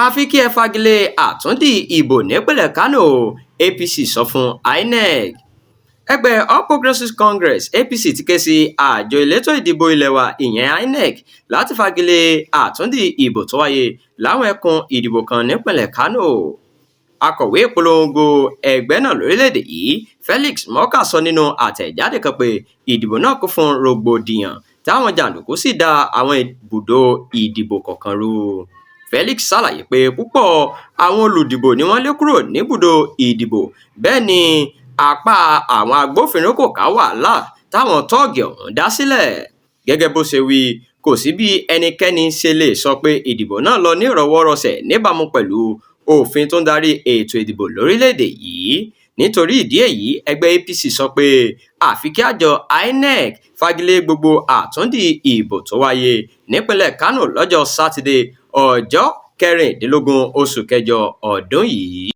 àfi kí ẹ fagilé àtúndì ìbò nípínlẹ̀ Kánò, APC sọ fún INEC. Ẹgbẹ́ All Progressives Congress APC ti ké sí àjọ elétò ìdìbò ilé wa ìyẹn INEC láti fagilé àtúndì ìbò tó wáyé láwọn ẹkùn ìdìbò kan nípínlẹ̀ Kánò. Akọ̀wé ìpolongo ẹgbẹ́ náà lórílẹ̀‐èdè yìí Felix Morka sọ nínú àtẹ̀jáde kan pé ìdìbò náà kún fún rògbòdìyàn táwọn jàǹdùkú sì da àwọn ibùdó ìdìbò kọ̀ọ̀kan rú. Felix ṣàlàyé pé púpọ̀ àwọn olùdìbò ni wọ́n lé kúrò níbùdó ìdìbò, bẹ́ẹ̀ ni apá àwọn agbófinró kò ká wàhálà táwọn tọ́ọ̀gì ọ̀hún dá sílẹ̀. Gẹ́gẹ́ bó ṣe wí, kò sí bí ẹnikẹ́ni ṣe lè sọ pé ìdìbò náà lọ ní ìrọwọ́rọsẹ̀ níbàámu pẹ̀lú òfin tó ń darí ètò ìdìbò lórílẹ̀‐èdè yìí. Nítorí ìdí èyí, ẹgbẹ́ APC sọ pé àfi kí àjọ INEC fagilé gbogbo àtúndì ìbò tó wáyé nípínlẹ̀ Kánò lọ́jọ́ Sátidé ọjọ́ 16 oṣù kẹjọ ọdún yìí.